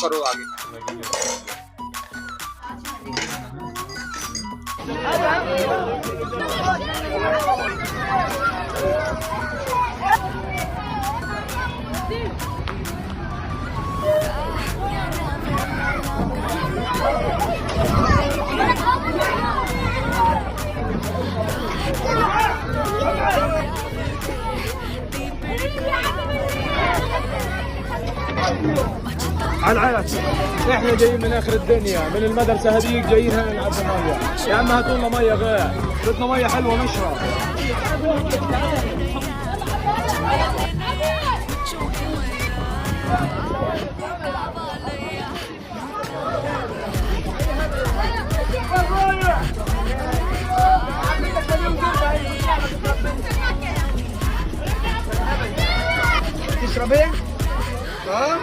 करो आगे। على العكس احنا جايين من اخر الدنيا من المدرسه هذيك جايين هنا نلعب ميه. يا عم هاتوا لنا ميه غير، بدنا ميه حلوه نشرب. تشرب ايه؟ اه